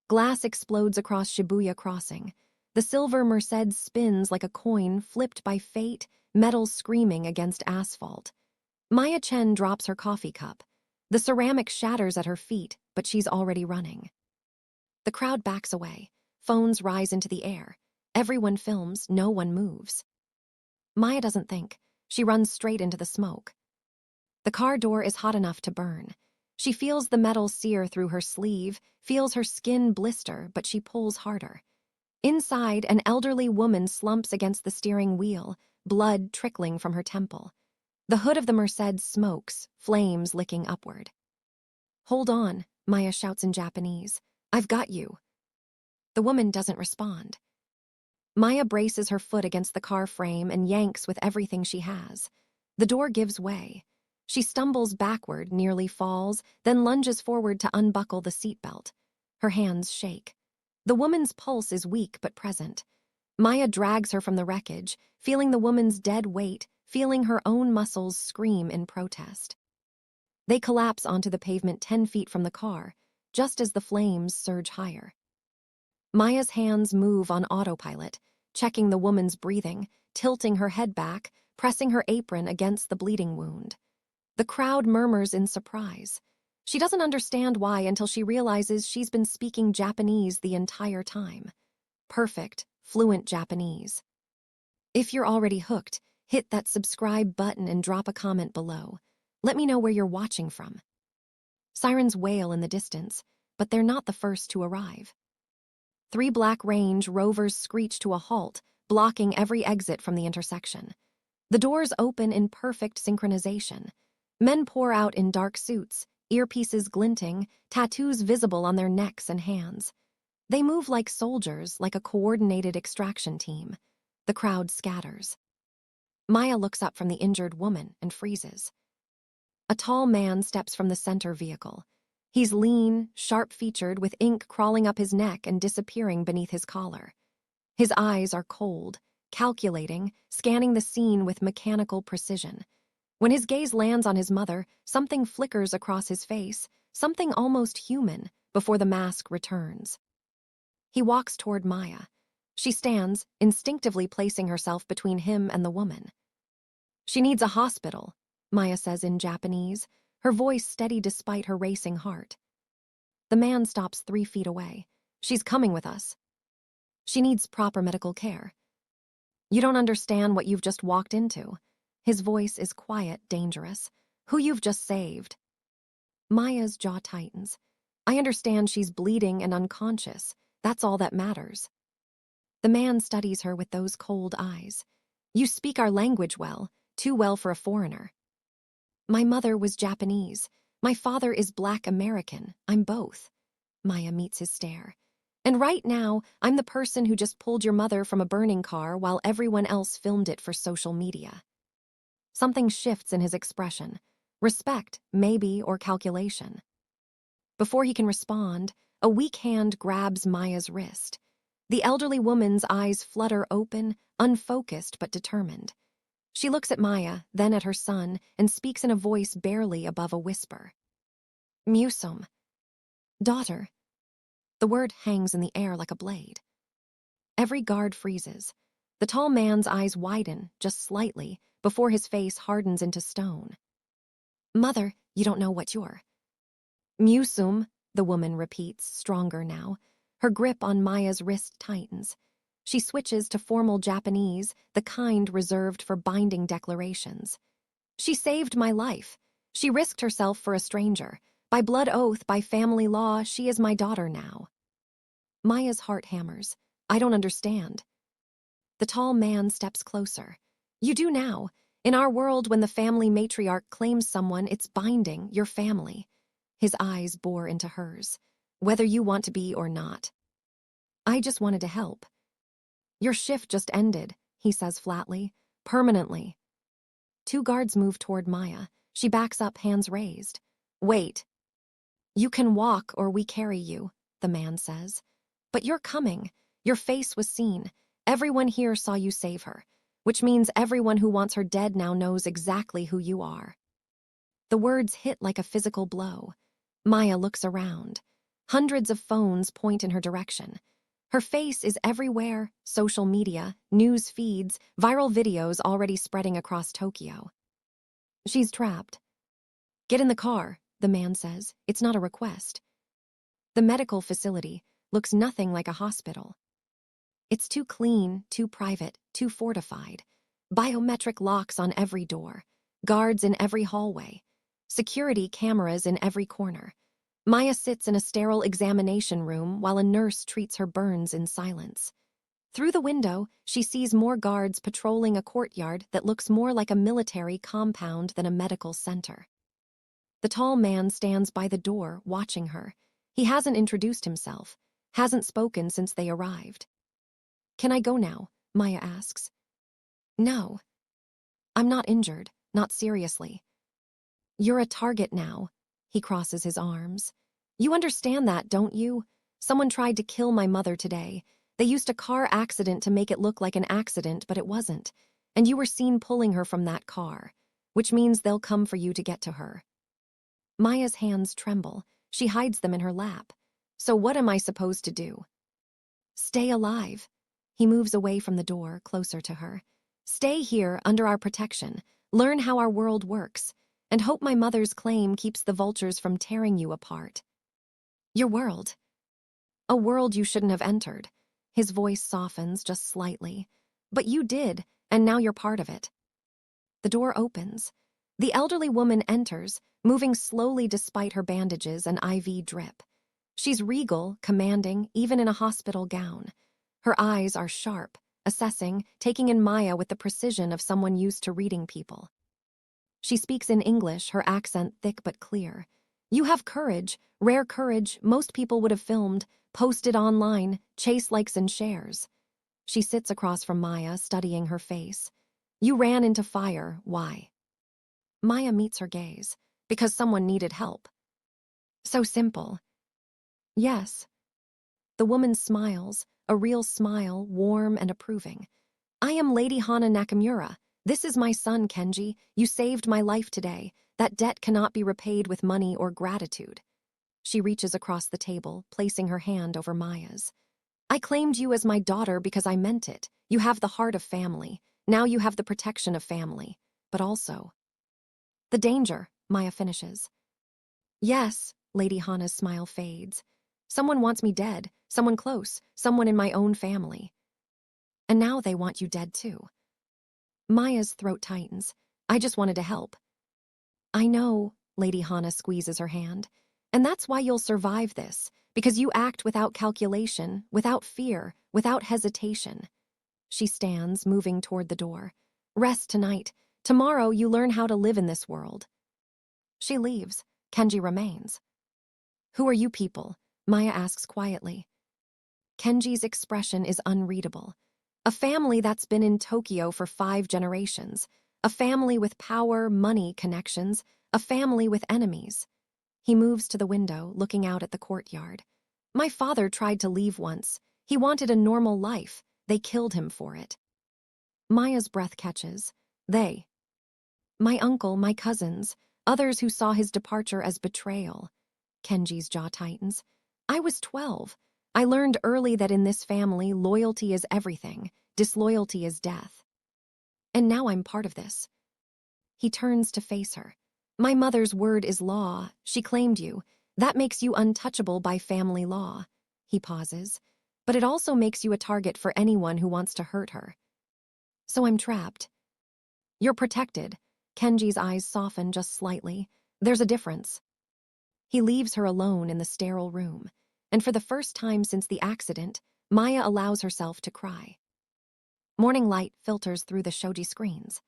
Glass explodes across Shibuya Crossing. The silver Merced spins like a coin flipped by fate, metal screaming against asphalt. Maya Chen drops her coffee cup. The ceramic shatters at her feet, but she's already running. The crowd backs away. Phones rise into the air. Everyone films, no one moves. Maya doesn't think. She runs straight into the smoke. The car door is hot enough to burn. She feels the metal sear through her sleeve, feels her skin blister, but she pulls harder. Inside, an elderly woman slumps against the steering wheel, blood trickling from her temple. The hood of the Merced smokes, flames licking upward. "Hold on," Maya shouts in Japanese. "I've got you." The woman doesn't respond. Maya braces her foot against the car frame and yanks with everything she has. The door gives way. She stumbles backward, nearly falls, then lunges forward to unbuckle the seatbelt. Her hands shake. The woman's pulse is weak but present. Maya drags her from the wreckage, feeling the woman's dead weight, feeling her own muscles scream in protest. They collapse onto the pavement 10 feet from the car, just as the flames surge higher. Maya's hands move on autopilot, checking the woman's breathing, tilting her head back, pressing her apron against the bleeding wound. The crowd murmurs in surprise. She doesn't understand why until she realizes she's been speaking Japanese the entire time. Perfect, fluent Japanese. If you're already hooked, hit that subscribe button and drop a comment below. Let me know where you're watching from. Sirens wail in the distance, but they're not the first to arrive. 3 Black Range Rovers screech to a halt, blocking every exit from the intersection. The doors open in perfect synchronization. Men pour out in dark suits, earpieces glinting, tattoos visible on their necks and hands. They move like soldiers, like a coordinated extraction team. The crowd scatters. Maya looks up from the injured woman and freezes. A tall man steps from the center vehicle. He's lean, sharp-featured, with ink crawling up his neck and disappearing beneath his collar. His eyes are cold, calculating, scanning the scene with mechanical precision. When his gaze lands on his mother, something flickers across his face, something almost human, before the mask returns. He walks toward Maya. She stands, instinctively placing herself between him and the woman. "She needs a hospital," Maya says in Japanese, her voice steady despite her racing heart. The man stops 3 feet away. "She's coming with us. She needs proper medical care." "You don't understand what you've just walked into." His voice is quiet, dangerous. "Who you've just saved." Maya's jaw tightens. "I understand she's bleeding and unconscious. That's all that matters." The man studies her with those cold eyes. "You speak our language well, too well for a foreigner." "My mother was Japanese. My father is Black American. I'm both." Maya meets his stare. "And right now, I'm the person who just pulled your mother from a burning car while everyone else filmed it for social media." Something shifts in his expression. Respect, maybe, or calculation. Before he can respond, a weak hand grabs Maya's wrist. The elderly woman's eyes flutter open, unfocused but determined. She looks at Maya, then at her son, and speaks in a voice barely above a whisper. "Musum. Daughter." The word hangs in the air like a blade. Every guard freezes. The tall man's eyes widen, just slightly, before his face hardens into stone. "Mother, you don't know what you're." "Musum," the woman repeats, stronger now. Her grip on Maya's wrist tightens. She switches to formal Japanese, the kind reserved for binding declarations. "She saved my life. She risked herself for a stranger. By blood oath, by family law, she is my daughter now." Maya's heart hammers. "I don't understand." The tall man steps closer. "You do now. In our world, when the family matriarch claims someone, it's binding, your family." His eyes bore into hers. "Whether you want to be or not." "I just wanted to help." "Your shift just ended," he says flatly. "Permanently." 2 guards move toward Maya. She backs up, hands raised. "Wait." "You can walk or we carry you," the man says. "But you're coming. Your face was seen. Everyone here saw you save her, which means everyone who wants her dead now knows exactly who you are." The words hit like a physical blow. Maya looks around. Hundreds of phones point in her direction. Her face is everywhere: social media, news feeds, viral videos already spreading across Tokyo. She's trapped. "Get in the car," the man says. It's not a request. The medical facility looks nothing like a hospital. It's too clean, too private, too fortified. Biometric locks on every door, guards in every hallway, security cameras in every corner. Maya sits in a sterile examination room while a nurse treats her burns in silence. Through the window, she sees more guards patrolling a courtyard that looks more like a military compound than a medical center. The tall man stands by the door, watching her. He hasn't introduced himself, hasn't spoken since they arrived. "Can I go now?" Maya asks. "No. I'm not injured, not seriously." "You're a target now." He crosses his arms. "You understand that, don't you? Someone tried to kill my mother today. They used a car accident to make it look like an accident, but it wasn't. And you were seen pulling her from that car, which means they'll come for you to get to her." Maya's hands tremble. She hides them in her lap. "So what am I supposed to do?" "Stay alive." He moves away from the door, closer to her. "Stay here, under our protection. Learn how our world works. And hope my mother's claim keeps the vultures from tearing you apart." "Your world." "A world you shouldn't have entered." His voice softens just slightly. "But you did, and now you're part of it." The door opens. The elderly woman enters, moving slowly despite her bandages and IV drip. She's regal, commanding, even in a hospital gown. Her eyes are sharp, assessing, taking in Maya with the precision of someone used to reading people. She speaks in English, her accent thick but clear. "You have courage, rare courage most people would have filmed, posted online, chase likes and shares." She sits across from Maya, studying her face. "You ran into fire, why?" Maya meets her gaze. "Because someone needed help." "So simple." "Yes." The woman smiles, a real smile, warm and approving. "I am Lady Hana Nakamura. This is my son, Kenji. You saved my life today. That debt cannot be repaid with money or gratitude." She reaches across the table, placing her hand over Maya's. "I claimed you as my daughter because I meant it. You have the heart of family. Now you have the protection of family. But also the danger," Maya finishes. "Yes," Lady Hana's smile fades. "Someone wants me dead, someone close, someone in my own family. And now they want you dead too." Maya's throat tightens. "I just wanted to help." "I know," Lady Hana squeezes her hand. "And that's why you'll survive this, because you act without calculation, without fear, without hesitation." She stands, moving toward the door. "Rest tonight. Tomorrow you learn how to live in this world." She leaves. Kenji remains. "Who are you people?" Maya asks quietly. Kenji's expression is unreadable. "A family that's been in Tokyo for 5 generations. A family with power, money, connections. A family with enemies." He moves to the window, looking out at the courtyard. "My father tried to leave once. He wanted a normal life. They killed him for it." Maya's breath catches. "They." "My uncle, my cousins, others who saw his departure as betrayal." Kenji's jaw tightens. "I was 12. I learned early that in this family, loyalty is everything, disloyalty is death. And now I'm part of this." He turns to face her. "My mother's word is law. She claimed you. That makes you untouchable by family law." He pauses. "But it also makes you a target for anyone who wants to hurt her." "So I'm trapped." "You're protected." Kenji's eyes soften just slightly. "There's a difference." He leaves her alone in the sterile room, and for the first time since the accident, Maya allows herself to cry. Morning light filters through the shoji screens.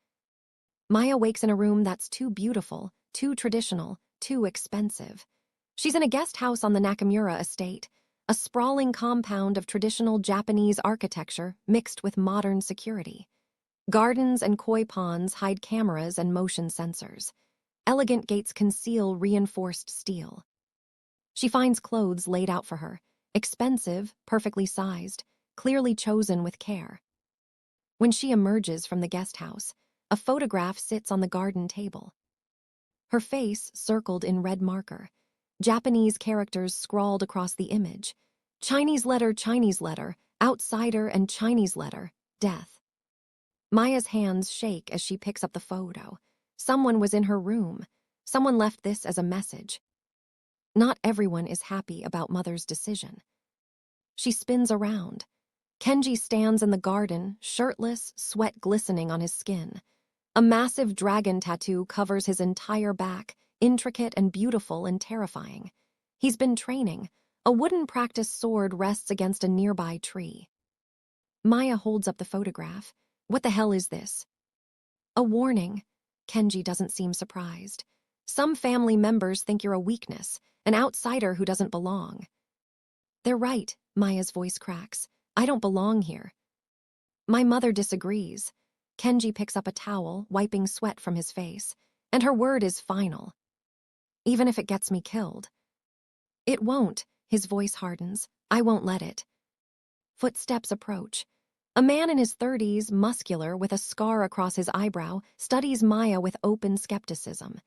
Maya wakes in a room that's too beautiful, too traditional, too expensive. She's in a guest house on the Nakamura estate, a sprawling compound of traditional Japanese architecture mixed with modern security. Gardens and koi ponds hide cameras and motion sensors. Elegant gates conceal reinforced steel. She finds clothes laid out for her, expensive, perfectly sized, clearly chosen with care. When she emerges from the guest house, a photograph sits on the garden table. Her face circled in red marker. Japanese characters scrawled across the image. Chinese letter, outsider and Chinese letter, death. Maya's hands shake as she picks up the photo. Someone was in her room. Someone left this as a message. Not everyone is happy about Mother's decision. She spins around. Kenji stands in the garden, shirtless, sweat glistening on his skin. A massive dragon tattoo covers his entire back, intricate and beautiful and terrifying. He's been training. A wooden practice sword rests against a nearby tree. Maya holds up the photograph. What the hell is this? A warning. Kenji doesn't seem surprised. Some family members think you're a weakness, an outsider who doesn't belong. They're right, Maya's voice cracks. I don't belong here. My mother disagrees. Kenji picks up a towel, wiping sweat from his face, and her word is final. Even if it gets me killed. It won't, his voice hardens. I won't let it. Footsteps approach. A man in his 30s, muscular, with a scar across his eyebrow, studies Maya with open skepticism.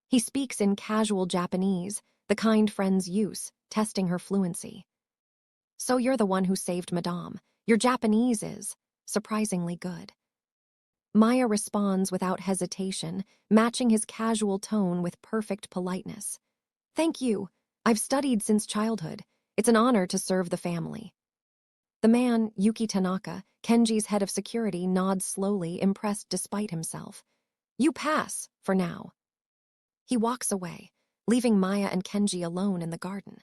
He speaks in casual Japanese, the kind friends use, testing her fluency. So you're the one who saved Madame. Your Japanese is surprisingly good. Maya responds without hesitation, matching his casual tone with perfect politeness. Thank you. I've studied since childhood. It's an honor to serve the family. The man, Yuki Tanaka, Kenji's head of security, nods slowly, impressed despite himself. You pass, for now. He walks away, leaving Maya and Kenji alone in the garden.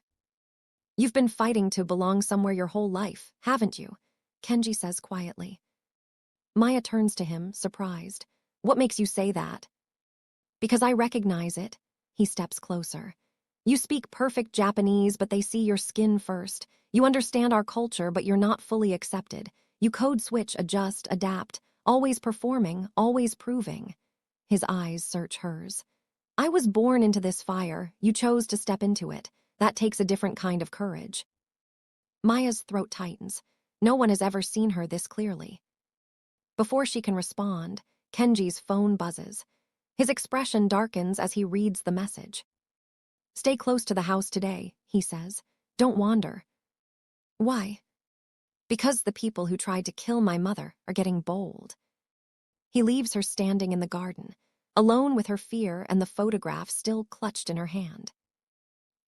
You've been fighting to belong somewhere your whole life, haven't you? Kenji says quietly. Maya turns to him, surprised. What makes you say that? Because I recognize it. He steps closer. You speak perfect Japanese, but they see your skin first. You understand our culture, but you're not fully accepted. You code switch, adjust, adapt, always performing, always proving. His eyes search hers. I was born into this fire. You chose to step into it. That takes a different kind of courage. Maya's throat tightens. No one has ever seen her this clearly. Before she can respond, Kenji's phone buzzes. His expression darkens as he reads the message. Stay close to the house today, he says. Don't wander. Why? Because the people who tried to kill my mother are getting bold. He leaves her standing in the garden, alone with her fear and the photograph still clutched in her hand.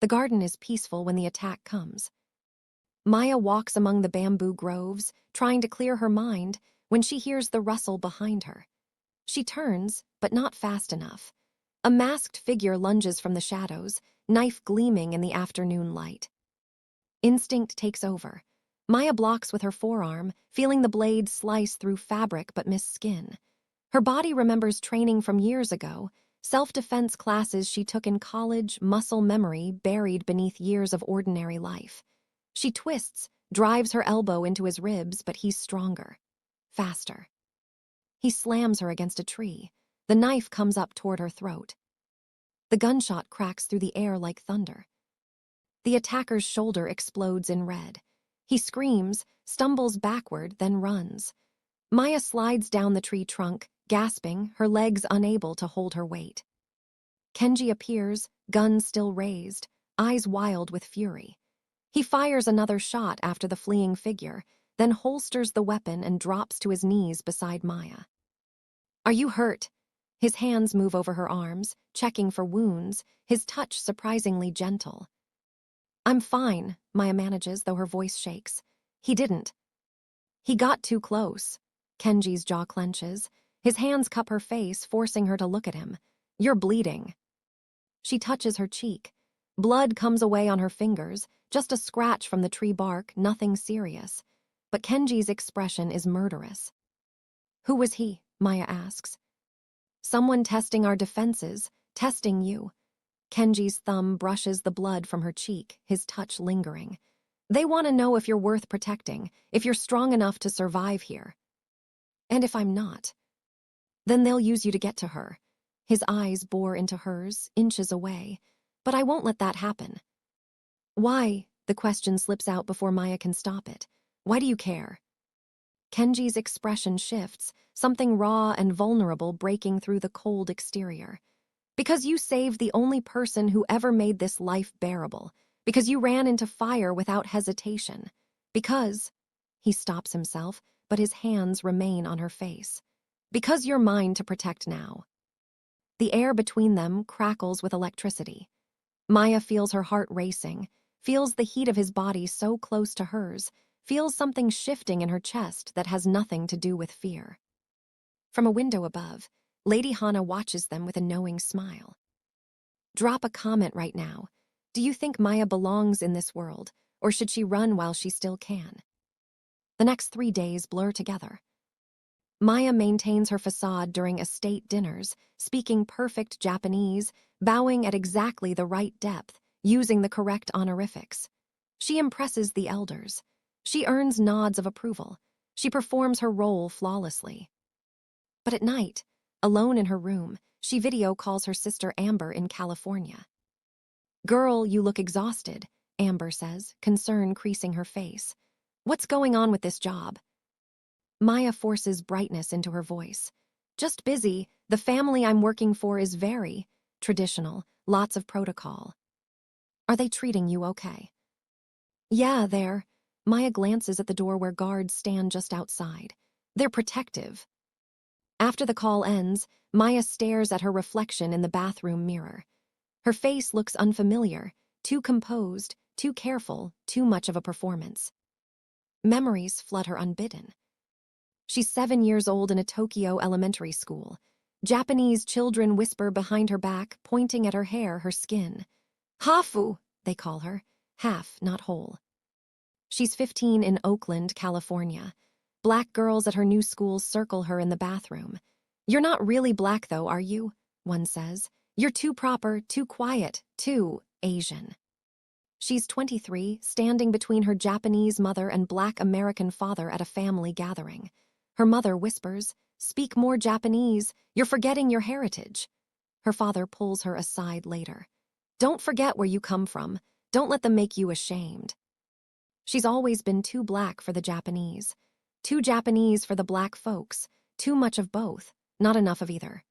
The garden is peaceful when the attack comes. Maya walks among the bamboo groves, trying to clear her mind, when she hears the rustle behind her. She turns, but not fast enough. A masked figure lunges from the shadows, knife gleaming in the afternoon light. Instinct takes over. Maya blocks with her forearm, feeling the blade slice through fabric but miss skin. Her body remembers training from years ago, self-defense classes she took in college, muscle memory buried beneath years of ordinary life. She twists, drives her elbow into his ribs, but he's stronger. Faster. He slams her against a tree. The knife comes up toward her throat. The gunshot cracks through the air like thunder. The attacker's shoulder explodes in red. He screams, stumbles backward, then runs. Maya slides down the tree trunk, gasping, her legs unable to hold her weight. Kenji appears, gun still raised, eyes wild with fury. He fires another shot after the fleeing figure, then holsters the weapon and drops to his knees beside Maya. Are you hurt? His hands move over her arms, checking for wounds, his touch surprisingly gentle. I'm fine, Maya manages, though her voice shakes. He didn't. He got too close. Kenji's jaw clenches. His hands cup her face, forcing her to look at him. You're bleeding. She touches her cheek. Blood comes away on her fingers, just a scratch from the tree bark, nothing serious. But Kenji's expression is murderous. Who was he? Maya asks. Someone testing our defenses, testing you. Kenji's thumb brushes the blood from her cheek, his touch lingering. They want to know if you're worth protecting, if you're strong enough to survive here. And if I'm not, then they'll use you to get to her. His eyes bore into hers, inches away. But I won't let that happen. Why? The question slips out before Maya can stop it. Why do you care? Kenji's expression shifts, something raw and vulnerable breaking through the cold exterior. Because you saved the only person who ever made this life bearable. Because you ran into fire without hesitation. Because... He stops himself, but his hands remain on her face. Because you're mine to protect now. The air between them crackles with electricity. Maya feels her heart racing, feels the heat of his body so close to hers, feels something shifting in her chest that has nothing to do with fear. From a window above, Lady Hana watches them with a knowing smile. Drop a comment right now. Do you think Maya belongs in this world, or should she run while she still can? The next 3 days blur together. Maya maintains her facade during estate dinners, speaking perfect Japanese, bowing at exactly the right depth, using the correct honorifics. She impresses the elders. She earns nods of approval. She performs her role flawlessly. But at night, alone in her room, she video calls her sister Amber in California. "Girl, you look exhausted," Amber says, concern creasing her face. "What's going on with this job?" Maya forces brightness into her voice. "Just busy. The family I'm working for is very traditional, lots of protocol." "Are they treating you okay?" "Yeah, they're..." Maya glances at the door where guards stand just outside. "They're protective." After the call ends, Maya stares at her reflection in the bathroom mirror. Her face looks unfamiliar, too composed, too careful, too much of a performance. Memories flood her unbidden. She's 7 years old in a Tokyo elementary school. Japanese children whisper behind her back, pointing at her hair, her skin. "Hafu," they call her, half, not whole. She's 15 in Oakland, California. Black girls at her new school circle her in the bathroom. "You're not really black though, are you?" one says. "You're too proper, too quiet, too Asian." She's 23, standing between her Japanese mother and Black American father at a family gathering. Her mother whispers, "Speak more Japanese, you're forgetting your heritage." Her father pulls her aside later. "Don't forget where you come from. Don't let them make you ashamed." She's always been too black for the Japanese. Too Japanese for the black folks. Too much of both, not enough of either.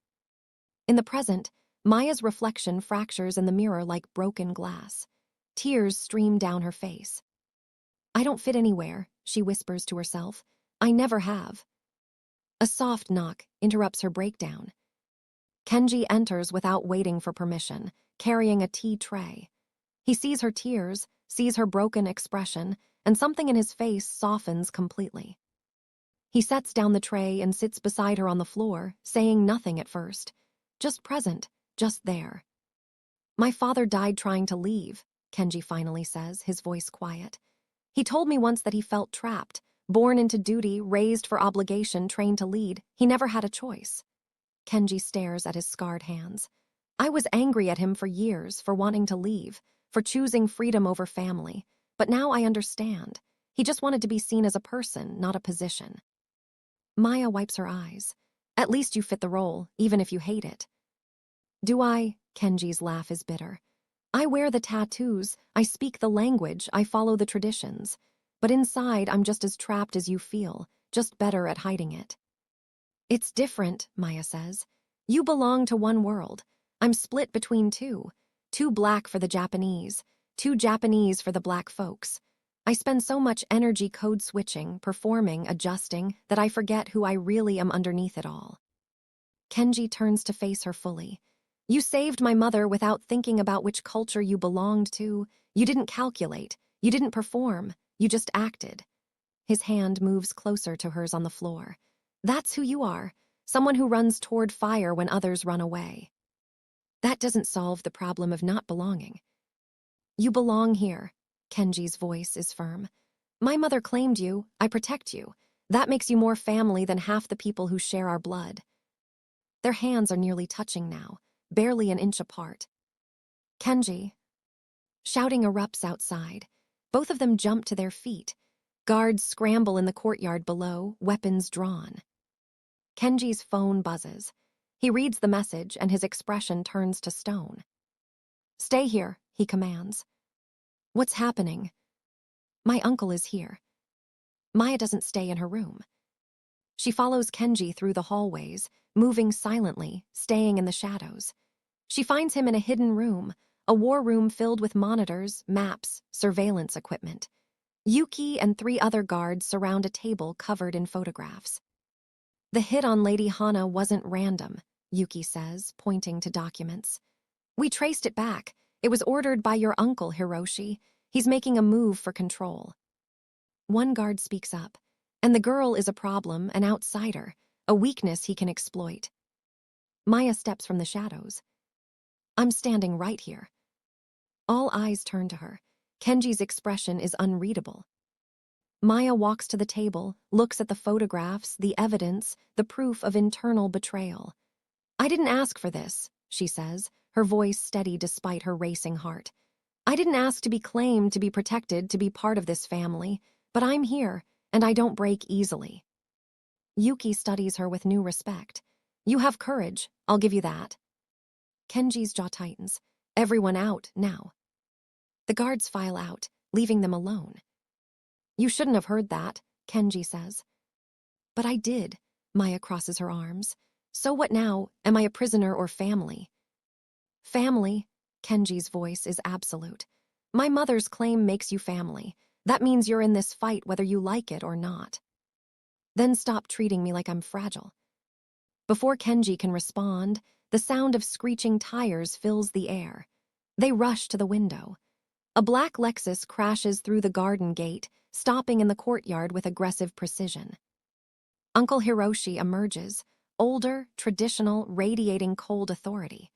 In the present, Maya's reflection fractures in the mirror like broken glass. Tears stream down her face. "I don't fit anywhere," she whispers to herself. "I never have." A soft knock interrupts her breakdown. Kenji enters without waiting for permission, carrying a tea tray. He sees her tears, sees her broken expression, and something in his face softens completely. He sets down the tray and sits beside her on the floor, saying nothing at first. Just present, just there. "My father died trying to leave," Kenji finally says, his voice quiet. "He told me once that he felt trapped, born into duty, raised for obligation, trained to lead. He never had a choice." Kenji stares at his scarred hands. "I was angry at him for years, for wanting to leave, for choosing freedom over family. But now I understand. He just wanted to be seen as a person, not a position." Maya wipes her eyes. "At least you fit the role, even if you hate it." "Do I?" Kenji's laugh is bitter. "I wear the tattoos, I speak the language, I follow the traditions. But inside, I'm just as trapped as you feel, just better at hiding it." "It's different," Maya says. "You belong to one world. I'm split between two. Too black for the Japanese, too Japanese for the black folks. I spend so much energy code switching, performing, adjusting, that I forget who I really am underneath it all." Kenji turns to face her fully. "You saved my mother without thinking about which culture you belonged to. You didn't calculate. You didn't perform. You just acted." His hand moves closer to hers on the floor. "That's who you are, someone who runs toward fire when others run away." "That doesn't solve the problem of not belonging." "You belong here." Kenji's voice is firm. "My mother claimed you. I protect you. That makes you more family than half the people who share our blood." Their hands are nearly touching now, barely an inch apart. "Kenji." Shouting erupts outside. Both of them jump to their feet. Guards scramble in the courtyard below, weapons drawn. Kenji's phone buzzes. He reads the message and his expression turns to stone. "Stay here," he commands. "What's happening?" "My uncle is here." Maya doesn't stay in her room. She follows Kenji through the hallways, moving silently, staying in the shadows. She finds him in a hidden room, a war room filled with monitors, maps, surveillance equipment. Yuki and 3 other guards surround a table covered in photographs. The hit on Lady Hana wasn't random, Yuki says, pointing to documents. We traced it back. It was ordered by your uncle, Hiroshi. He's making a move for control. One guard speaks up. And the girl is a problem, an outsider, a weakness he can exploit. Maya steps from the shadows. I'm standing right here. All eyes turn to her. Kenji's expression is unreadable. Maya walks to the table, looks at the photographs, the evidence, the proof of internal betrayal. I didn't ask for this, she says, her voice steady despite her racing heart. I didn't ask to be claimed, to be protected, to be part of this family, but I'm here, and I don't break easily. Yuki studies her with new respect. You have courage, I'll give you that. Kenji's jaw tightens. Everyone out, now. The guards file out, leaving them alone. You shouldn't have heard that, Kenji says. But I did, Maya crosses her arms. So what now? Am I a prisoner or family? Family, Kenji's voice is absolute. My mother's claim makes you family. That means you're in this fight whether you like it or not. Then stop treating me like I'm fragile. Before Kenji can respond, the sound of screeching tires fills the air. They rush to the window. A black Lexus crashes through the garden gate, stopping in the courtyard with aggressive precision. Uncle Hiroshi emerges, older, traditional, radiating cold authority.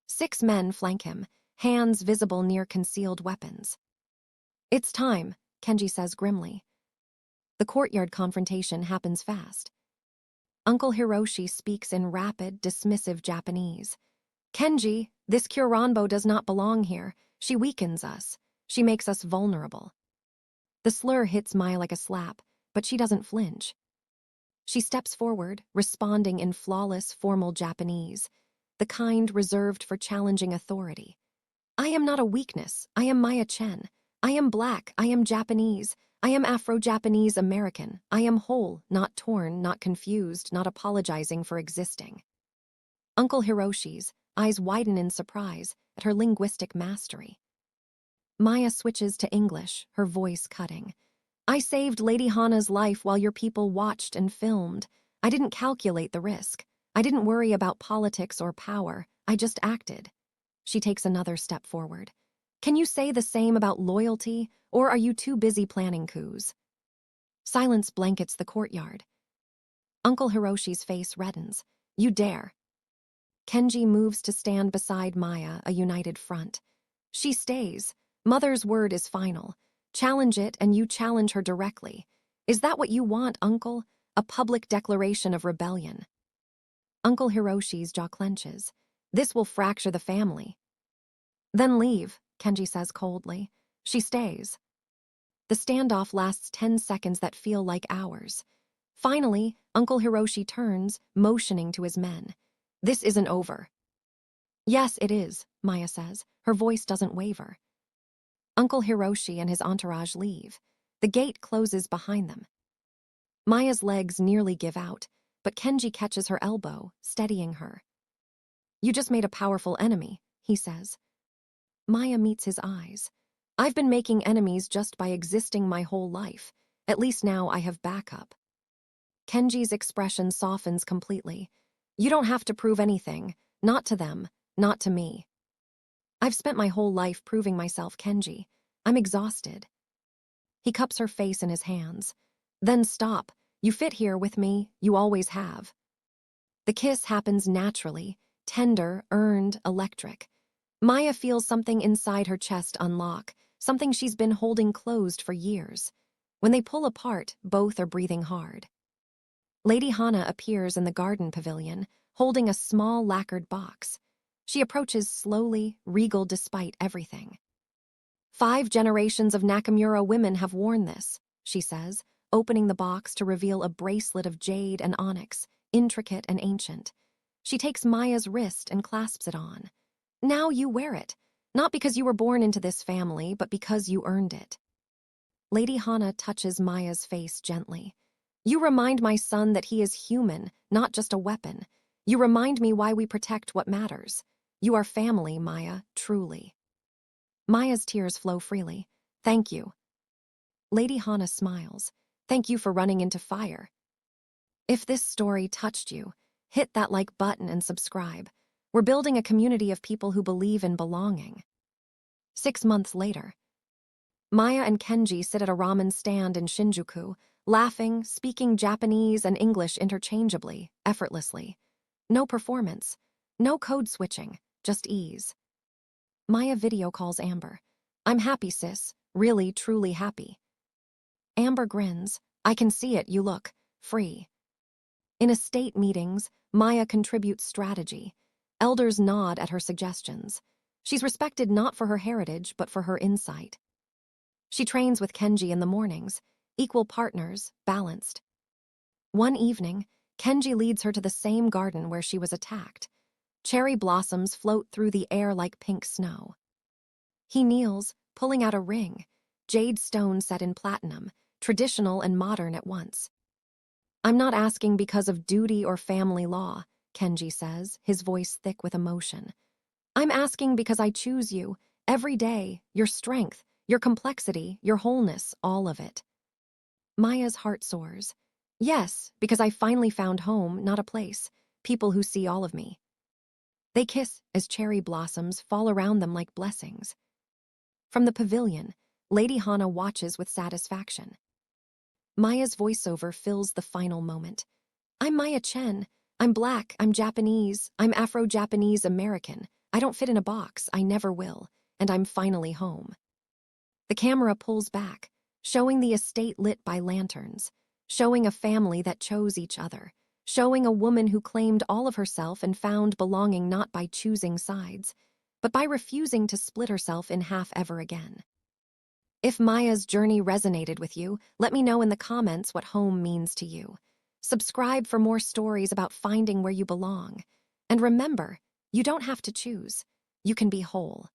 6 men flank him, hands visible near concealed weapons. It's time, Kenji says grimly. The courtyard confrontation happens fast. Uncle Hiroshi speaks in rapid, dismissive Japanese. Kenji, this Kuranbo does not belong here. She weakens us. She makes us vulnerable. The slur hits Maya like a slap, but she doesn't flinch. She steps forward, responding in flawless, formal Japanese, the kind reserved for challenging authority. I am not a weakness. I am Maya Chen. I am black. I am Japanese. I am Afro-Japanese American. I am whole, not torn, not confused, not apologizing for existing. Uncle Hiroshi's eyes widen in surprise at her linguistic mastery. Maya switches to English, her voice cutting. I saved Lady Hana's life while your people watched and filmed. I didn't calculate the risk. I didn't worry about politics or power. I just acted. She takes another step forward. Can you say the same about loyalty, or are you too busy planning coups? Silence blankets the courtyard. Uncle Hiroshi's face reddens. You dare. Kenji moves to stand beside Maya, a united front. She stays. Mother's word is final. Challenge it and you challenge her directly. Is that what you want, Uncle? A public declaration of rebellion. Uncle Hiroshi's jaw clenches. This will fracture the family. Then leave, Kenji says coldly. She stays. The standoff lasts 10 seconds that feel like hours. Finally, Uncle Hiroshi turns, motioning to his men. This isn't over. Yes, it is, Maya says. Her voice doesn't waver. Uncle Hiroshi and his entourage leave. The gate closes behind them. Maya's legs nearly give out, but Kenji catches her elbow, steadying her. You just made a powerful enemy, he says. Maya meets his eyes. I've been making enemies just by existing my whole life. At least now I have backup. Kenji's expression softens completely. You don't have to prove anything. Not to them. Not to me. I've spent my whole life proving myself, Kenji. I'm exhausted. He cups her face in his hands. Then stop. You fit here with me. You always have. The kiss happens naturally, tender, earned, electric. Maya feels something inside her chest unlock, something she's been holding closed for years. When they pull apart, both are breathing hard. Lady Hana appears in the garden pavilion, holding a small lacquered box. She approaches slowly, regal despite everything. 5 generations of Nakamura women have worn this, she says, opening the box to reveal a bracelet of jade and onyx, intricate and ancient. She takes Maya's wrist and clasps it on. Now you wear it, not because you were born into this family, but because you earned it. Lady Hana touches Maya's face gently. You remind my son that he is human, not just a weapon. You remind me why we protect what matters. You are family, Maya, truly. Maya's tears flow freely. Thank you. Lady Hana smiles. Thank you for running into fire. If this story touched you, hit that like button and subscribe. We're building a community of people who believe in belonging. 6 months later, Maya and Kenji sit at a ramen stand in Shinjuku, laughing, speaking Japanese and English interchangeably, effortlessly. No performance, no code switching, just ease. Maya video calls Amber. I'm happy, sis. Really, truly happy. Amber grins. I can see it, you look free. In estate meetings, Maya contributes strategy. Elders nod at her suggestions. She's respected not for her heritage, but for her insight. She trains with Kenji in the mornings, equal partners, balanced. One evening, Kenji leads her to the same garden where she was attacked. Cherry blossoms float through the air like pink snow. He kneels, pulling out a ring, jade stone set in platinum, traditional and modern at once. I'm not asking because of duty or family law, Kenji says, his voice thick with emotion. I'm asking because I choose you, every day, your strength, your complexity, your wholeness, all of it. Maya's heart soars. Yes, because I finally found home, not a place, people who see all of me. They kiss as cherry blossoms fall around them like blessings. From the pavilion, Lady Hana watches with satisfaction. Maya's voiceover fills the final moment. I'm Maya Chen. I'm Black, I'm Japanese, I'm Afro-Japanese American. I don't fit in a box, I never will, and I'm finally home. The camera pulls back, showing the estate lit by lanterns, showing a family that chose each other, showing a woman who claimed all of herself and found belonging not by choosing sides, but by refusing to split herself in half ever again. If Maya's journey resonated with you, let me know in the comments what home means to you. Subscribe for more stories about finding where you belong. And remember, you don't have to choose. You can be whole.